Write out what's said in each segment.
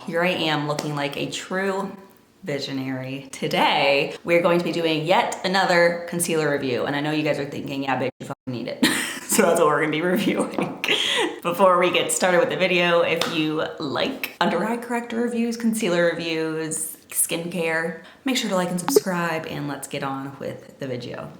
Here I am looking like a true visionary. Today, we're going to be doing yet another concealer review. And I know you guys are thinking, yeah, bitch, you fucking need it. So that's what we're gonna be reviewing. Before we get started with the video, if you like under eye corrector reviews, concealer reviews, skincare, make sure to like and subscribe, and let's get on with the video.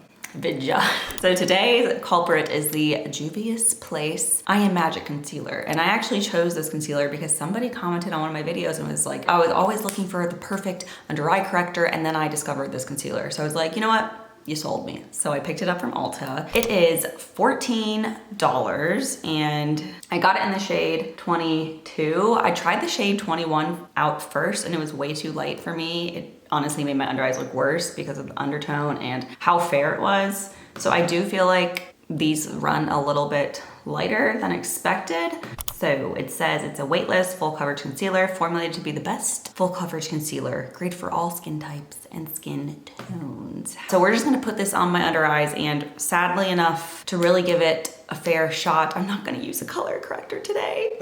So today's culprit is the JUVIAS Place I Am Magic Concealer. And I actually chose this concealer because somebody commented on one of my videos and was like, I was always looking for the perfect under eye corrector, and then I discovered this concealer. So I was like, you know what? You sold me. So I picked it up from Ulta. It is $14 and I got it in the shade 22. I tried the shade 21 out first and it was way too light for me. It honestly made my under eyes look worse because of the undertone and how fair it was. So I do feel like these run a little bit lighter than expected. So it says it's a weightless full coverage concealer formulated to be the best full coverage concealer, great for all skin types and skin tones. So we're just gonna put this on my under eyes, and sadly enough, to really give it a fair shot, I'm not gonna use a color corrector today,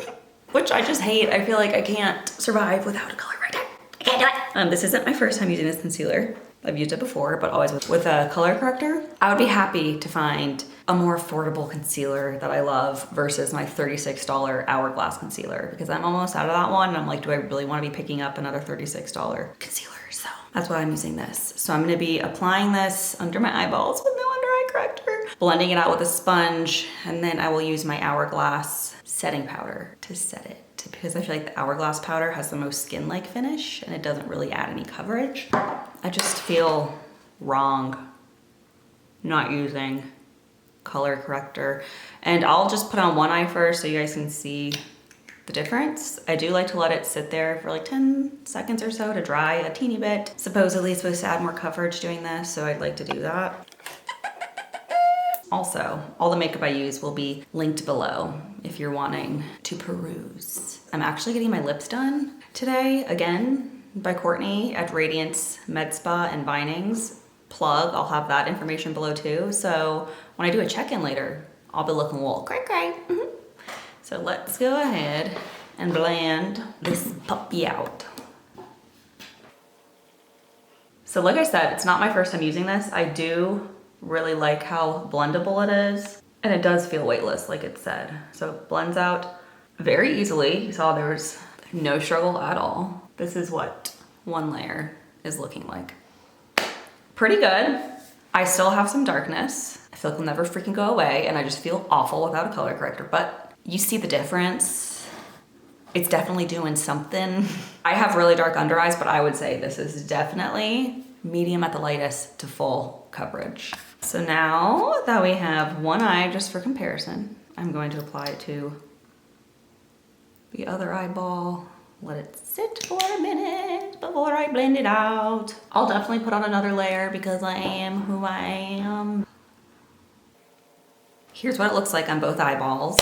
which I just hate. I feel like I can't survive without a color corrector. I can't do it. This isn't my first time using this concealer. I've used it before, but always with a color corrector. I would be happy to find a more affordable concealer that I love versus my $36 Hourglass concealer, because I'm almost out of that one. And I'm like, do I really want to be picking up another $36 concealer? So that's why I'm using this. So I'm going to be applying this under my eyeballs with no under eye corrector, blending it out with a sponge, and then I will use my Hourglass setting powder to set it, because I feel like the Hourglass powder has the most skin-like finish and it doesn't really add any coverage. I just feel wrong not using color corrector. And I'll just put on one eye first so you guys can see the difference. I do like to let it sit there for like 10 seconds or so to dry a teeny bit. Supposedly it's supposed to add more coverage doing this, so I'd like to do that. Also, all the makeup I use will be linked below if you're wanting to peruse. I'm actually getting my lips done today, again, by Courtney at Radiance Med Spa and Vinings. Plug, I'll have that information below too. So when I do a check-in later, I'll be looking a little cray-cray. So let's go ahead and blend this puppy out. So like I said, it's not my first time using this. I do really like how blendable it is, and it does feel weightless like it said. So it blends out very easily. You saw there was no struggle at all. This is what one layer is looking like. Pretty good. I still have some darkness. I feel like it'll never freaking go away, and I just feel awful without a color corrector, but you see the difference. It's definitely doing something. I have really dark under eyes, but I would say this is definitely medium at the lightest to full coverage. So now that we have one eye, just for comparison, I'm going to apply it to the other eyeball. Let it sit for a minute before I blend it out. I'll definitely put on another layer because I am who I am. Here's what it looks like on both eyeballs.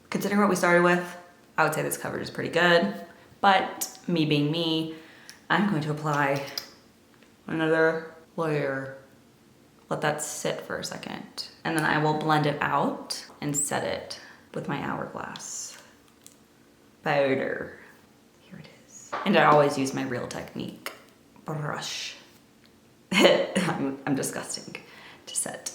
Considering what we started with, I would say this coverage is pretty good, but me being me, I'm going to apply another layer. Let that sit for a second, and then I will blend it out and set it with my Hourglass powder. Here it is. And I always use my Real Technique brush. I'm disgusting to set.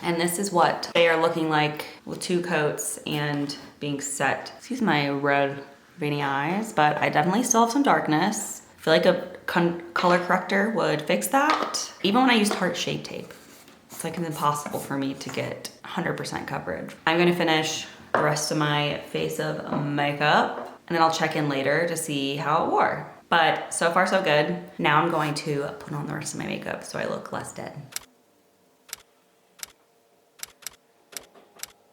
And this is what they are looking like with 2 coats and being set. Excuse my red veiny eyes, but I definitely still have some darkness. I feel like a color corrector would fix that. Even when I use Tarte Shape Tape, it's like impossible for me to get 100% coverage. I'm gonna finish the rest of my face of makeup, and then I'll check in later to see how it wore. But so far so good. Now I'm going to put on the rest of my makeup so I look less dead.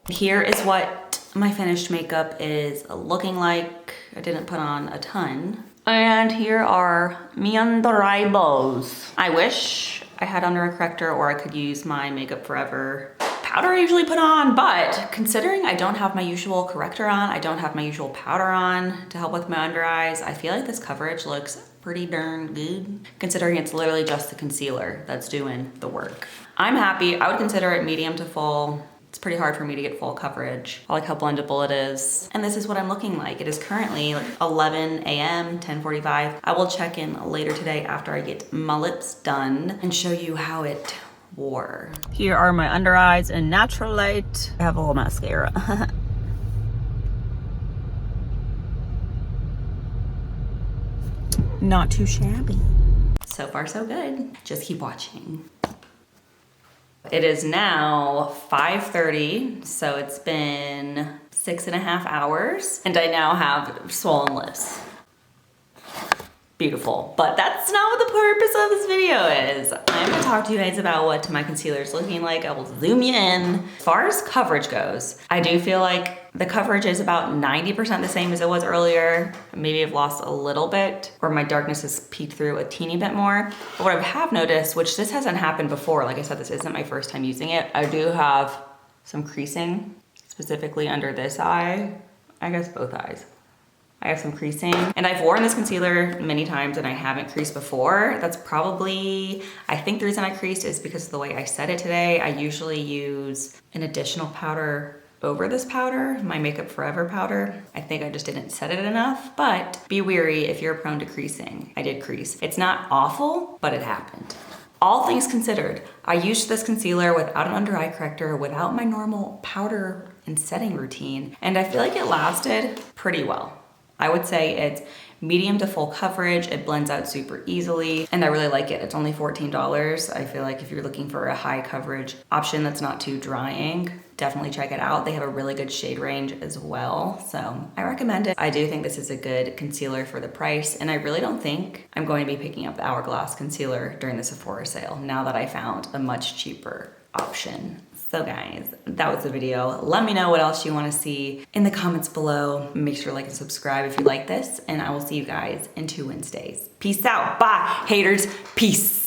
Here is what my finished makeup is looking like. I didn't put on a ton. And here are me under eyeballs. I wish I had under eye corrector, or I could use my Makeup Forever powder I usually put on, but considering I don't have my usual corrector on, I don't have my usual powder on to help with my under eyes, I feel like this coverage looks pretty darn good, considering it's literally just the concealer that's doing the work. I'm happy. I would consider it medium to full. It's pretty hard for me to get full coverage. I like how blendable it is. And this is what I'm looking like. It is currently like 11 a.m., 10:45. I will check in later today after I get my lips done and show you how it wore. Here are my under eyes in natural light. I have a little mascara. Not too shabby. So far, so good. Just keep watching. It is now 5:30, so it's been 6.5 hours, and I now have swollen lips. Beautiful, but that's not what the purpose of this video is. I'm gonna talk to you guys about what my concealer is looking like. I will zoom you in. As far as coverage goes, I do feel like the coverage is about 90% the same as it was earlier. Maybe I've lost a little bit, or my darkness has peeked through a teeny bit more. But what I have noticed, which this hasn't happened before, like I said, this isn't my first time using it, I do have some creasing, specifically under this eye. I guess both eyes. I have some creasing, and I've worn this concealer many times and I haven't creased before. That's probably, I think the reason I creased is because of the way I set it today. I usually use an additional powder over this powder, my Makeup Forever powder. I think I just didn't set it enough, but be wary if you're prone to creasing. I did crease. It's not awful, but it happened. All things considered, I used this concealer without an under eye corrector, without my normal powder and setting routine, and I feel like it lasted pretty well. I would say it's medium to full coverage. It blends out super easily, and I really like it. It's only $14. I feel like if you're looking for a high coverage option that's not too drying, definitely check it out. They have a really good shade range as well, so I recommend it. I do think this is a good concealer for the price, and I really don't think I'm going to be picking up the Hourglass concealer during the Sephora sale now that I found a much cheaper option. So guys, that was the video. Let me know what else you want to see in the comments below. Make sure to like and subscribe if you like this, and I will see you guys in 2 Wednesdays. Peace out. Bye, haters. Peace.